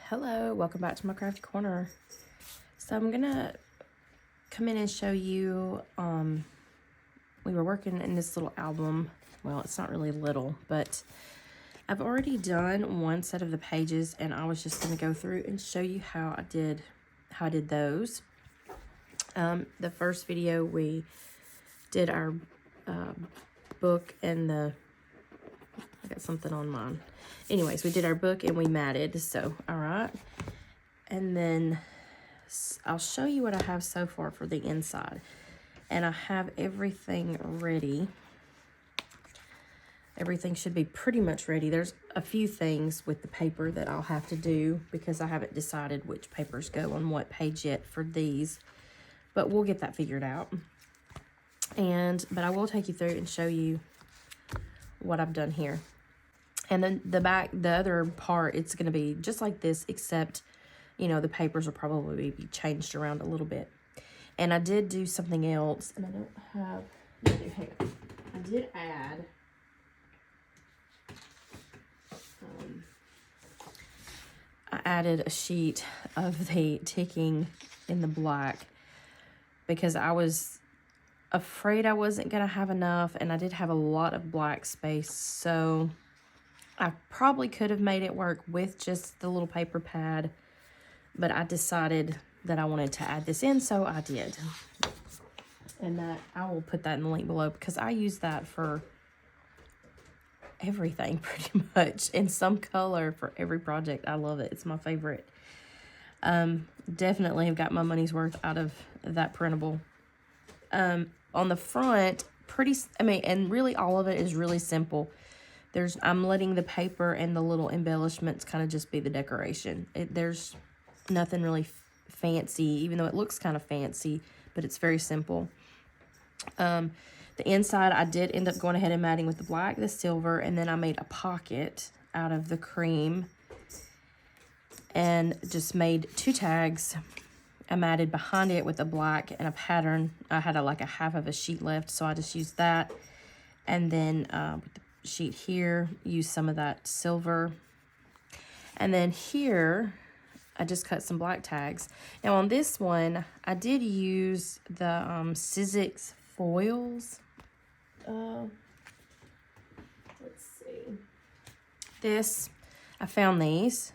Hello, welcome back to my crafty corner. So I'm gonna come in and show you, we were working in this little album. Well, it's not really little, but I've already done one set of the pages, and I was just gonna go through and show you how I did those. The first video we did our book and I got something on mine. Anyways, we did our book and we matted, so all right. And then I'll show you what I have so far for the inside. And I have everything ready. Everything should be pretty much ready. There's a few things with the paper that I'll have to do because I haven't decided which papers go on what page yet for these. But we'll get that figured out. But I will take you through and show you what I've done here. And then the other part, it's going to be just like this, except, you know, the papers will probably be changed around a little bit. And I did do something else, and I don't have, I did add, I added a sheet of the ticking in the black because I was afraid I wasn't going to have enough, and I did have a lot of black space, so I probably could have made it work with just the little paper pad, but I decided that I wanted to add this in, so I did. And that I will put that in the link below because I use that for everything pretty much in some color for every project. I love it. It's my favorite. Definitely have got my money's worth out of that printable. On the front, and really all of it is really simple. I'm letting the paper and the little embellishments kind of just be the decoration. There's nothing really fancy, even though it looks kind of fancy, but it's very simple. The inside, I did end up going ahead and matting with the black, the silver, and then I made a pocket out of the cream and just made 2 tags. I matted behind it with a black and a pattern. I had like a half of a sheet left, so I just used that. And then with the sheet here, use some of that silver. And then here, I just cut some black tags. Now on this one, I did use the Sizzix foils. Let's see. I found these.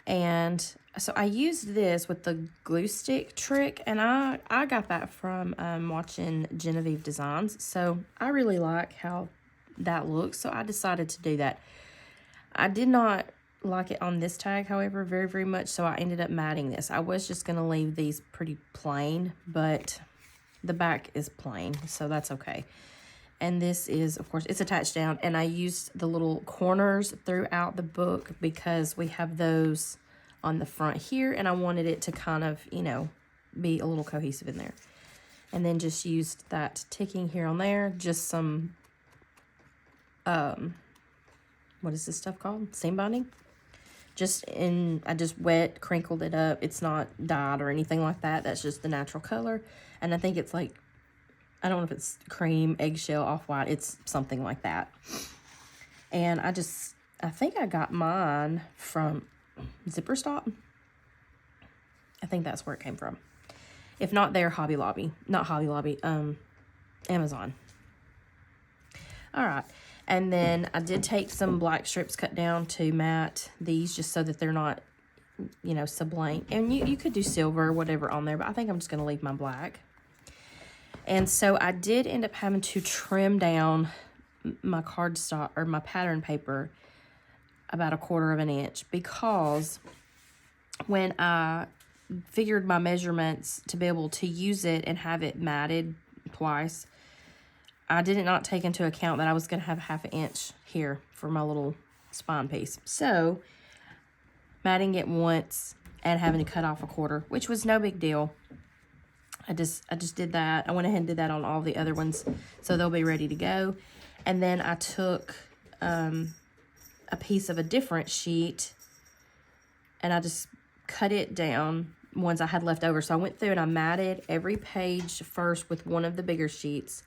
And so I used this with the glue stick trick, and I got that from watching Genevieve Designs. So I really like how that looks, so I decided to do that. I did not like it on this tag, however, very, very much, so I ended up matting this. I was just going to leave these pretty plain, but the back is plain, so that's okay. And this is, of course, it's attached down, and I used the little corners throughout the book because we have those on the front here, and I wanted it to kind of, you know, be a little cohesive in there. And then just used that ticking here on there, just some, what is this stuff called? Seam binding. I just wet, crinkled it up. It's not dyed or anything like that. That's just the natural color. And I think it's like, I don't know if it's cream, eggshell, off-white. It's something like that. And I think I got mine from Zipper Stop. I think that's where it came from. If not, they're Hobby Lobby. Not Hobby Lobby, Amazon. All right. And then I did take some black strips cut down to mat these just so that they're not, you know, so blank. And you could do silver or whatever on there, but I think I'm just going to leave my black. And so I did end up having to trim down my cardstock or my pattern paper about 1/4 inch because when I figured my measurements to be able to use it and have it matted twice, I did not take into account that I was going to have 1/2 inch here for my little spine piece. So matting it once and having to cut off 1/4, which was no big deal. I just did that. I went ahead and did that on all the other ones, so they'll be ready to go. And then I took a piece of a different sheet, and I just cut it down ones I had left over. So I went through and I matted every page first with one of the bigger sheets.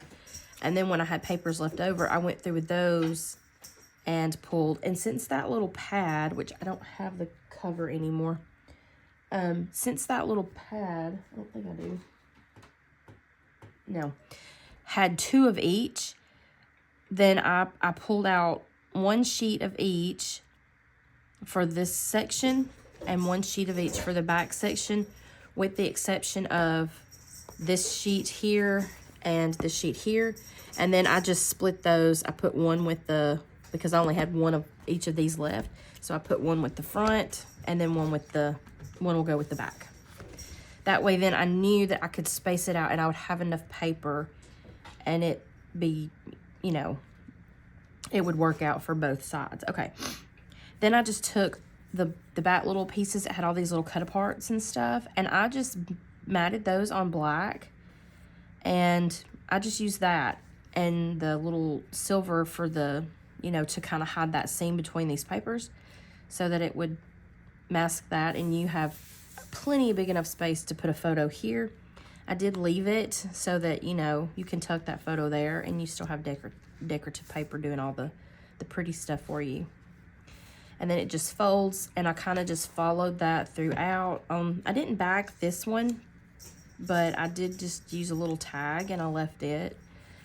And then when I had papers left over, I went through with those and pulled. And since that little pad, which I don't have the cover anymore. Since that little pad, I don't think I do. No. Had 2 of each, then I pulled out 1 sheet of each for this section and 1 sheet of each for the back section, with the exception of this sheet here and this sheet here. And then I just split those. I put one with the, because I only had 1 of each of these left, so I put 1 with the front and then 1 with the, 1 will go with the back. That way then I knew that I could space it out and I would have enough paper and it be, you know, it would work out for both sides. Okay. Then I just took the back little pieces that had all these little cut aparts and stuff, and I just matted those on black, and I just used that and the little silver for the, you know, to kind of hide that seam between these papers so that it would mask that, and you have plenty of big enough space to put a photo here. I did leave it so that, you know, you can tuck that photo there and you still have decorative paper doing all the pretty stuff for you. And then it just folds, and I kind of just followed that throughout. I didn't back this one, but I did just use a little tag and I left it.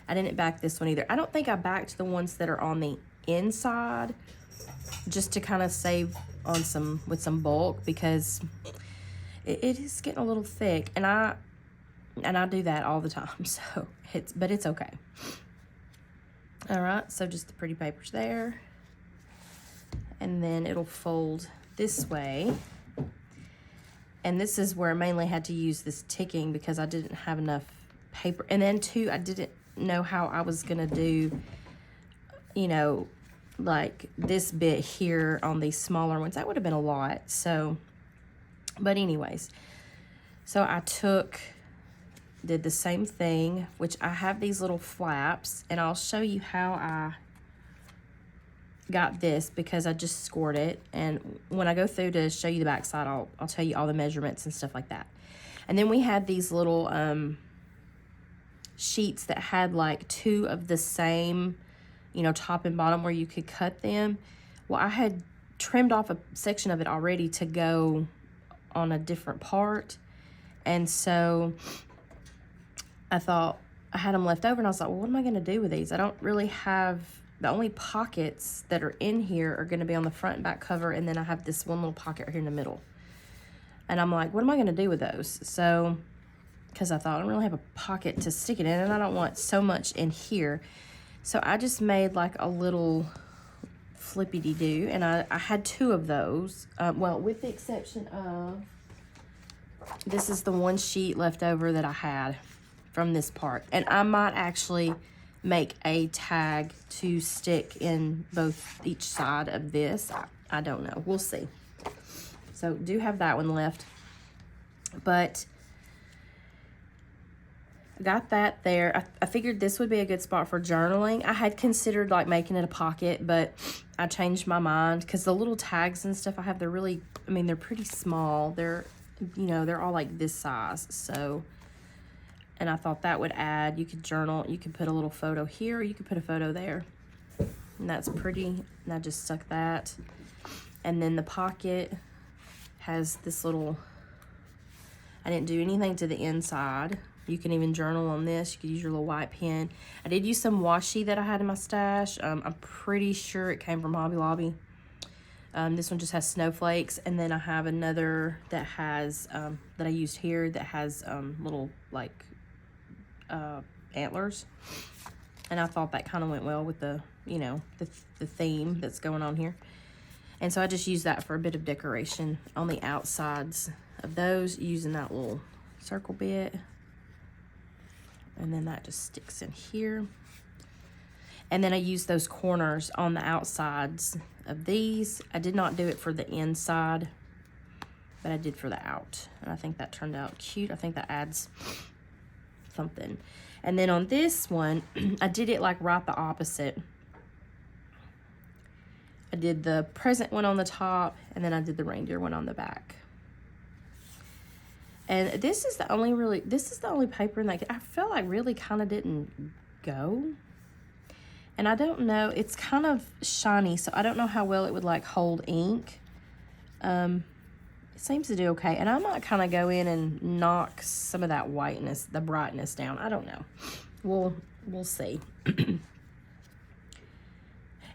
I didn't back this one either. I don't think I backed the ones that are on the inside, just to kind of save on with some bulk, because it is getting a little thick, and I do that all the time, so but it's okay. All right, so just the pretty papers there, and then it'll fold this way. And this is where I mainly had to use this ticking because I didn't have enough paper. And then too, I didn't know how I was gonna do, you know, like this bit here on these smaller ones. That would have been a lot. So, but anyways, so I did the same thing, which I have these little flaps, and I'll show you how I got this because I just scored it, and when I go through to show you the back side, I'll tell you all the measurements and stuff like that. And then we had these little sheets that had like 2 of the same, you know, top and bottom where you could cut them. Well, I had trimmed off a section of it already to go on a different part, and so I thought I had them left over, and I was like, well, what am I going to do with these? I don't really have, the only pockets that are in here are going to be on the front and back cover, and then I have this one little pocket right here in the middle. And I'm like, what am I going to do with those? So, because I thought I don't really have a pocket to stick it in, and I don't want so much in here. So I just made like a little flippity-doo, and I had 2 of those. Well, with the exception of, this is the 1 sheet left over that I had from this part. And I might actually make a tag to stick in each side of this. I don't know. We'll see. So do have that one left. But I got that there. I figured this would be a good spot for journaling. I had considered like making it a pocket, but I changed my mind because the little tags and stuff I have, they're really, I mean, they're pretty small. They're, you know, they're all like this size. So, and I thought that would add, you could journal, you could put a little photo here, or you could put a photo there. And that's pretty. And I just stuck that. And then the pocket has this little, I didn't do anything to the inside. You can even journal on this. You could use your little white pen. I did use some washi that I had in my stash. I'm pretty sure it came from Hobby Lobby. This one just has snowflakes. And then I have another that has, that I used here that has little like antlers. And I thought that kind of went well with the, you know, the theme that's going on here. And so I just used that for a bit of decoration on the outsides of those, using that little circle bit. And then that just sticks in here. And then I used those corners on the outsides of these. I did not do it for the inside, but I did for the out. And I think that turned out cute. I think that adds something. And then on this one, I did it like right the opposite. I did the present one on the top, and then I did the reindeer one on the back. And this is the only paper in that I felt like really kind of didn't go. And I don't know, it's kind of shiny, so I don't know how well it would like hold ink. It seems to do okay. And I might kind of go in and knock some of that whiteness, the brightness down. I don't know. We'll see.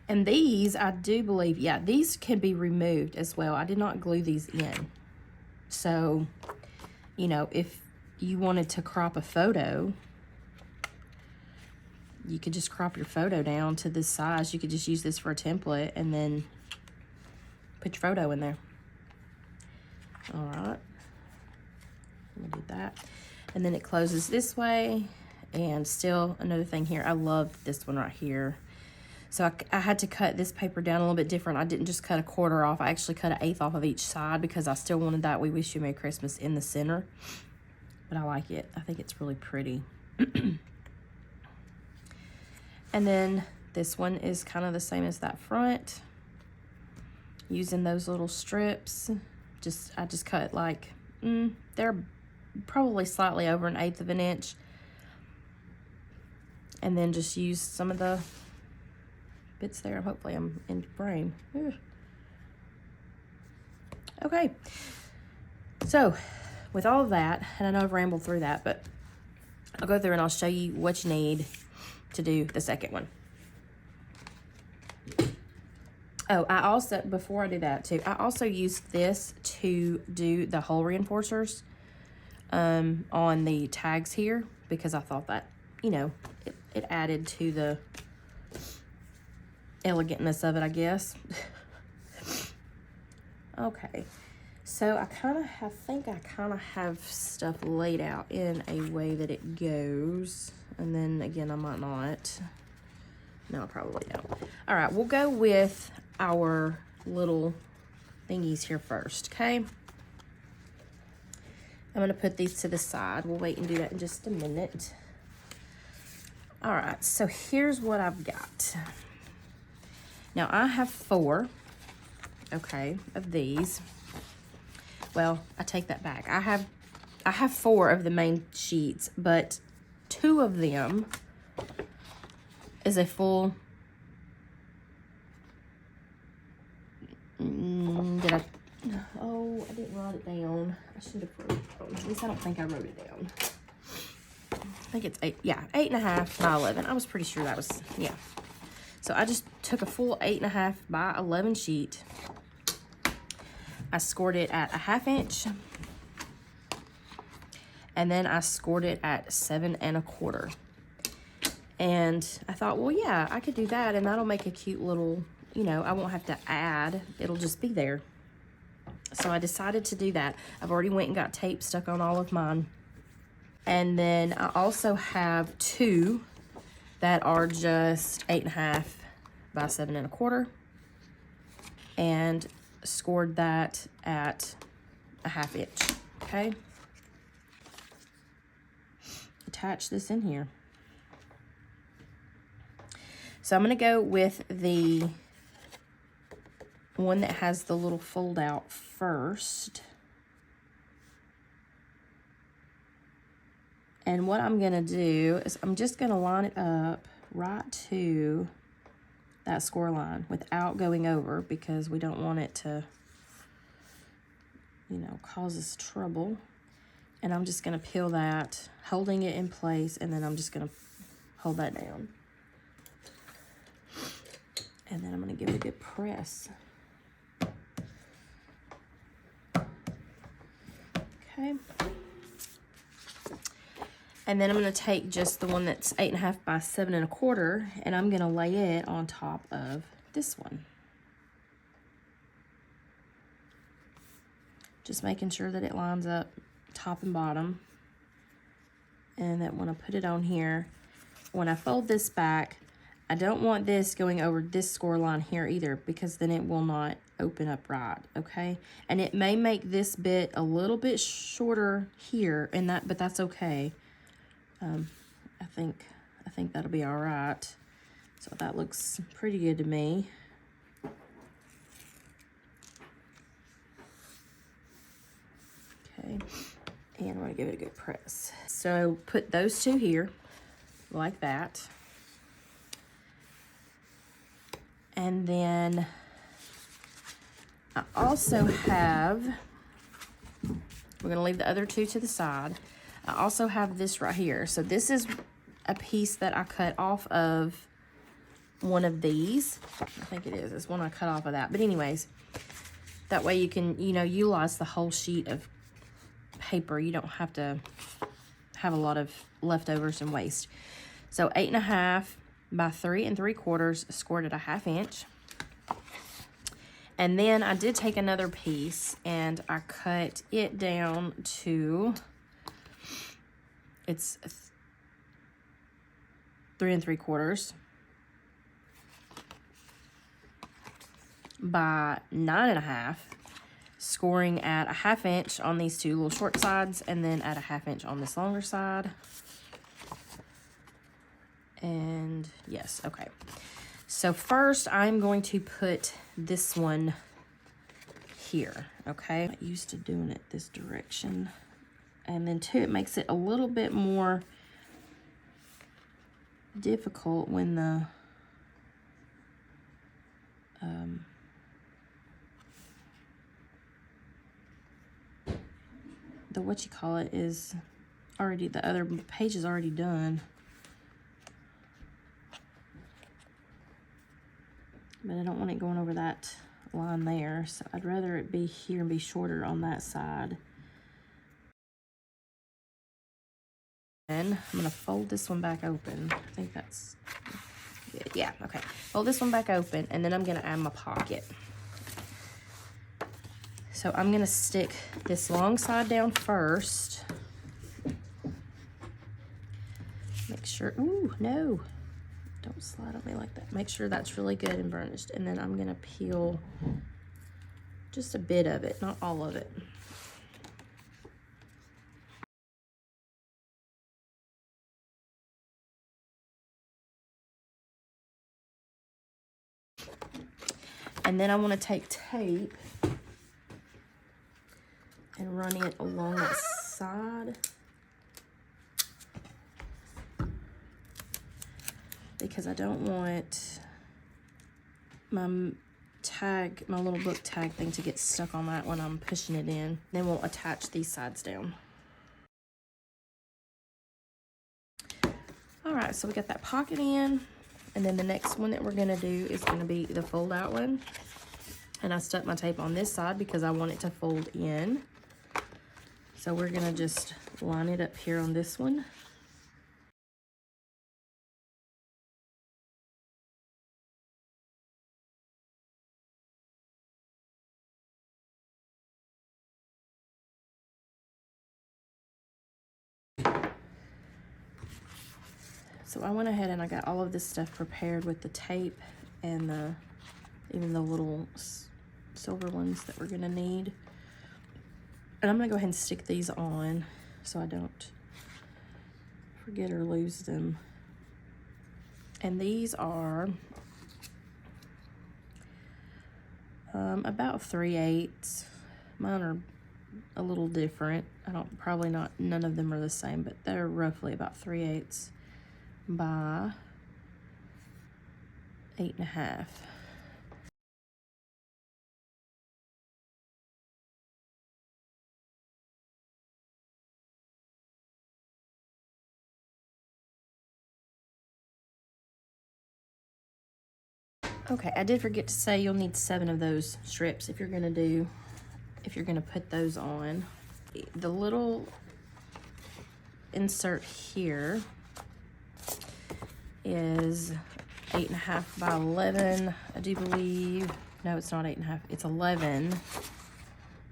And these, I do believe, yeah, these can be removed as well. I did not glue these in. So, you know, if you wanted to crop a photo, you could just crop your photo down to this size. You could just use this for a template and then put your photo in there. All right. I'm gonna do that. And then it closes this way. And still another thing here. I love this one right here. So I had to cut this paper down a little bit different. I didn't just cut a quarter off. I actually cut an eighth off of each side because I still wanted that "We Wish You a Merry Christmas" in the center. But I like it. I think it's really pretty. And then this one is kind of the same as that front. Using those little strips. I just cut like, they're probably slightly over 1/8 of an inch. And then just use some of the bits there. Hopefully I'm in frame. Okay. So, with all of that, and I know I've rambled through that, but I'll go through and I'll show you what you need to do the second one. Oh, I also, before I do that too, I also used this to do the hole reinforcers on the tags here because I thought that, you know, it added to the elegantness of it, I guess. Okay, so I think I kind of have stuff laid out in a way that it goes, and then again, I might not. No, I probably don't. All right, we'll go with our little thingies here first, okay? I'm gonna put these to the side. We'll wait and do that in just a minute. All right, so here's what I've got. Now I have 4, okay, of these. Well, I take that back. I have 4 of the main sheets, but 2 of them is a full. I didn't write it down. I should have wrote it down. At least I don't think I wrote it down. I think it's 8.5 by 11. I was pretty sure that was, yeah. So I just took a full 8.5 by 11 sheet. I scored it at 1/2 inch. And then I scored it at 7 1/4. And I thought, well, yeah, I could do that, and that'll make a cute little, you know, I won't have to add. It'll just be there. So I decided to do that. I've already went and got tape stuck on all of mine. And then I also have 2 that are just 8.5 by 7 1/4. And scored that at 1/2 inch, okay? Attach this in here. So I'm gonna go with the one that has the little fold out first. And what I'm gonna do is I'm just gonna line it up right to that score line without going over, because we don't want it to, you know, cause us trouble. And I'm just gonna peel that, holding it in place, and then I'm just gonna hold that down. And then I'm gonna give it a good press. Okay. And then I'm gonna take just the one that's 8.5 by 7 1/4, and I'm gonna lay it on top of this one. Just making sure that it lines up top and bottom. And that when I put it on here, when I fold this back, I don't want this going over this score line here either, because then it will not open up right, okay? And it may make this bit a little bit shorter here, and but that's okay. I think that'll be all right. So that looks pretty good to me. Okay, and I'm gonna give it a good press. So put those 2 here, like that. And then I also have, we're gonna leave the other two to the side. I also have this right here. So this is a piece that I cut off of one of these. I think it is. It's one I cut off of that. But anyways, that way you can, you know, utilize the whole sheet of paper. You don't have to have a lot of leftovers and waste. So 8.5 by 3 3/4, scored at a 1/2 inch. And then I did take another piece and I cut it down to, it's 3 3/4 by 9.5, scoring at a 1/2 inch on these two little short sides, and then at a 1/2 inch on this longer side. And yes, okay. So first I'm going to put this one here, okay? I'm used to doing it this direction. And then two, it makes it a little bit more difficult when the what you call it is already, the other page is already done. But I don't want it going over that line there, so I'd rather it be here and be shorter on that side. And I'm gonna fold this one back open. I think that's good. Yeah, okay. Fold this one back open, and then I'm gonna add my pocket. So I'm gonna stick this long side down first. Make sure, ooh, no. Don't slide on me like that. Make sure that's really good and burnished. And then I'm gonna peel just a bit of it, not all of it. And then I wanna take tape and run it along that side. Because I don't want my tag, my little book tag thing to get stuck on that when I'm pushing it in. Then we'll attach these sides down. All right, so we got that pocket in. And then the next one that we're gonna do is gonna be the fold out one. And I stuck my tape on this side because I want it to fold in. So we're gonna just line it up here on this one. So I went ahead and I got all of this stuff prepared with the tape and even the little silver ones that we're gonna need. And I'm gonna go ahead and stick these on so I don't forget or lose them. And these are about 3/8. Mine are a little different. Probably not, none of them are the same, but they're roughly about 3/8 by 8.5. Okay, I did forget to say you'll need 7 of those strips if you're gonna put those on. The little insert here is 8.5 by 11, I do believe. No, it's not 8.5, it's 11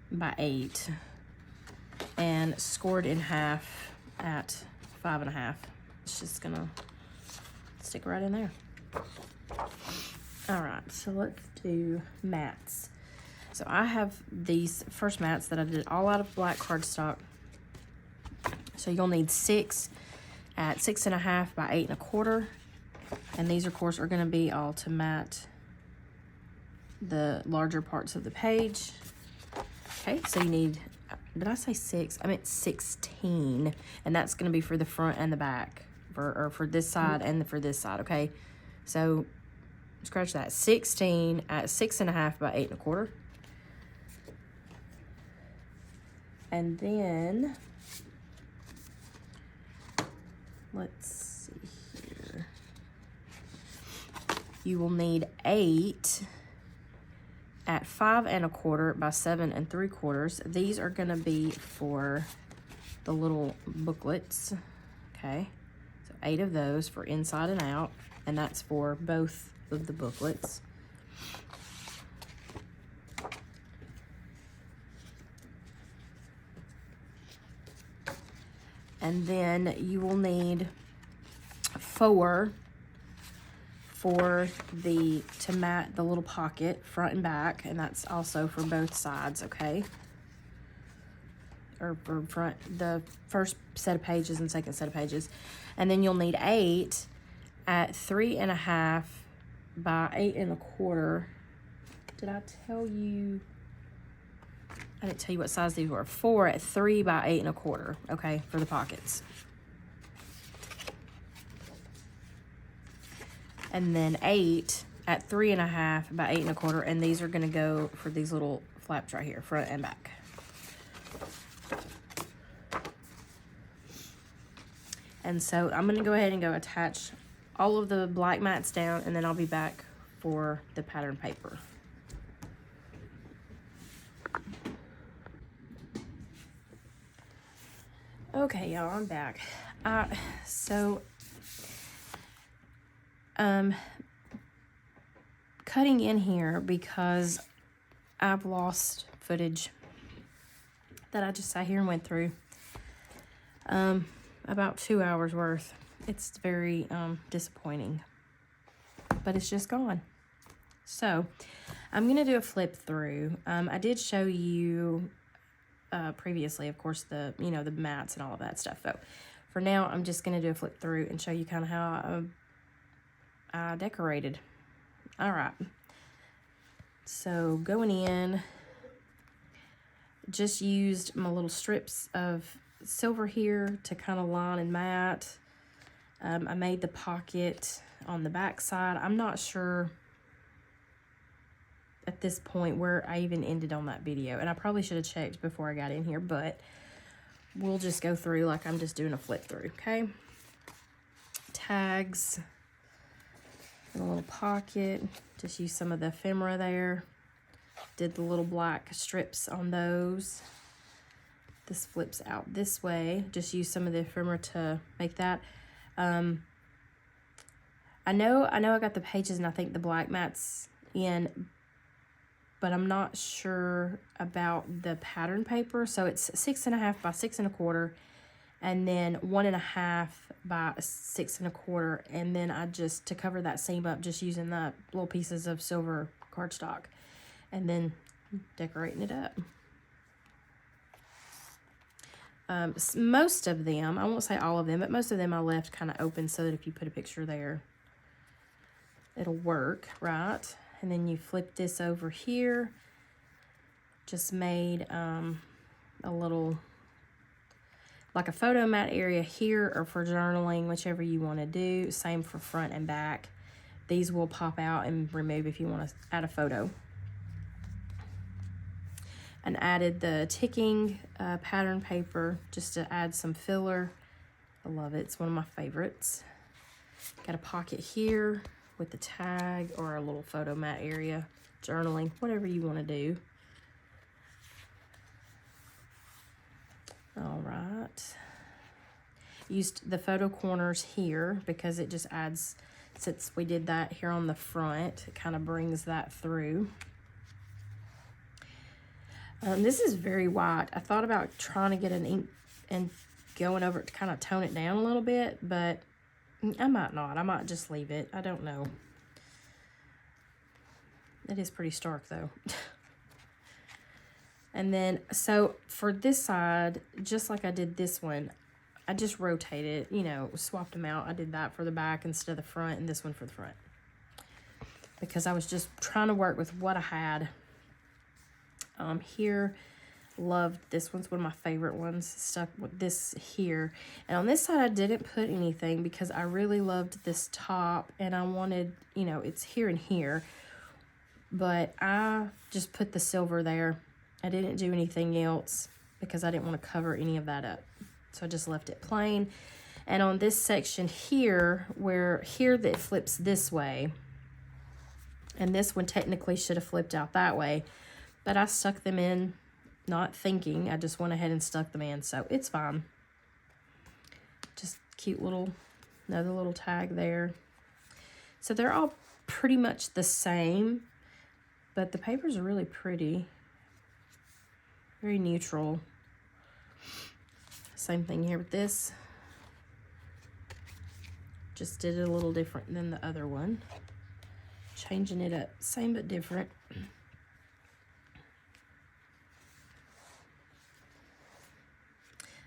by 8. And scored in half at 5.5. It's just gonna stick right in there. All right, so let's do mats. So I have these first mats that I did all out of black cardstock. So you'll need 6 at 6.5 by 8 1/4. And these, of course, are gonna be all to mat the larger parts of the page. Okay, so you need, did I say 6? I meant 16. And that's gonna be for the front and the back, for this side and for this side, okay? So scratch that, 16 at 6.5 by 8 1/4. And then, let's see here. You will need 8 at 5 1/4 by 7 3/4. These are gonna be for the little booklets, okay? So 8 of those for inside and out, and that's for both of the booklets. And then you will need 4 for to mat the little pocket front and back, and that's also for both sides, okay? Or for front, the first set of pages and second set of pages. And then you'll need 8 at 3 1/2 by 8 1/4. Did I tell you? I didn't tell you what size these were. 4 at 3 by 8 1/4, okay, for the pockets. And then 8 at 3 1/2 by 8 1/4, and these are gonna go for these little flaps right here, front and back. And so I'm gonna go ahead and go attach all of the black mats down, and then I'll be back for the pattern paper. Okay, y'all, I'm back. Cutting in here because I've lost footage that I just sat here and went through. About 2 hours worth. It's very disappointing, but it's just gone. So I'm gonna do a flip through. I did show you previously, of course, the mats and all of that stuff. So for now, I'm just gonna do a flip through and show you kind of how I decorated. All right. So going in, just used my little strips of silver here to kind of line and mat. I made the pocket on the back side. I'm not sure at this point where I even ended on that video, and I probably should have checked before I got in here, but we'll just go through like I'm just doing a flip through, okay? Tags in a little pocket, just use some of the ephemera there. Did the little black strips on those. This flips out this way. Just use some of the ephemera to make that. I know I got the pages and I think the black mats in, but I'm not sure about the pattern paper. So it's 6 1/2 by 6 1/4, and then 1 1/2 by 6 1/4. And then I just, to cover that seam up, just using the little pieces of silver cardstock, and then decorating it up. Most of them, I won't say all of them, but most of them I left kind of open so that if you put a picture there, it'll work, right? And then you flip this over here. Just made a little, like a photo mat area here, or for journaling, whichever you want to do. Same for front and back. These will pop out and remove if you want to add a photo. And added the ticking pattern paper just to add some filler. I love it. It's one of my favorites. Got a pocket here with the tag, or a little photo mat area, journaling, whatever you want to do. All right. Used the photo corners here because it just adds, since we did that here on the front, it kind of brings that through. This is very white. I thought about trying to get an ink and going over it to kind of tone it down a little bit, but I might not. I might just leave it. I don't know. It is pretty stark though. And then, so for this side, just like I did this one, I just rotated, swapped them out. I did that for the back instead of the front, and this one for the front, because I was just trying to work with what I had. Here, loved this one's one of my favorite ones. Stuck with this here, and on this side I didn't put anything because I really loved this top, and I wanted, it's here and here, but I just put the silver there. I didn't do anything else because I didn't want to cover any of that up. So I just left it plain. And on this section here, that flips this way, and this one technically should have flipped out that way, but I stuck them in not thinking. I just went ahead and stuck them in, so it's fine. Just cute little, another little tag there. So they're all pretty much the same, but the papers are really pretty. Very neutral. Same thing here with this. Just did it a little different than the other one. Changing it up, same but different.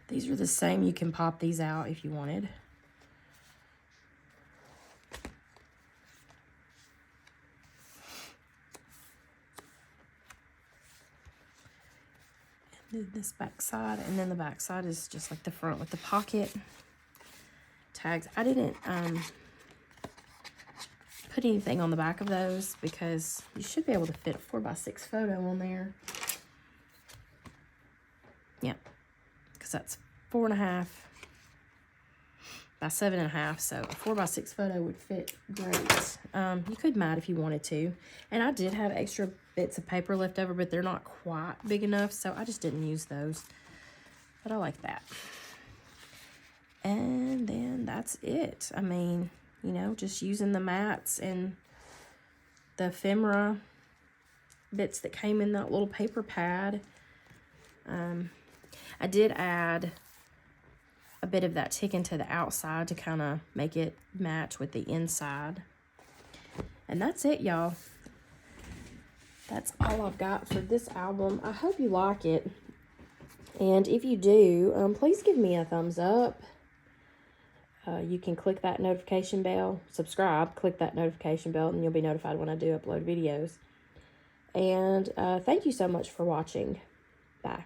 These are the same. You can pop these out if you wanted. And then this back side, and then the back side is just like the front with the pocket tags. I didn't put anything on the back of those because you should be able to fit a 4x6 photo on there. Yeah, because that's 4.5 by 7.5, so a 4x6 photo would fit great. You could mat if you wanted to, and I did have extra bits of paper left over, but they're not quite big enough, so I just didn't use those. But I like that. And then that's it. I mean, you know, just using the mats and the ephemera bits that came in that little paper pad. I did add a bit of that ticking to the outside to kind of make it match with the inside. And that's it, y'all. That's all I've got for this album. I hope you like it. And if you do, please give me a thumbs up. You can click that notification bell, subscribe, click that notification bell, and you'll be notified when I do upload videos. And thank you so much for watching. Bye.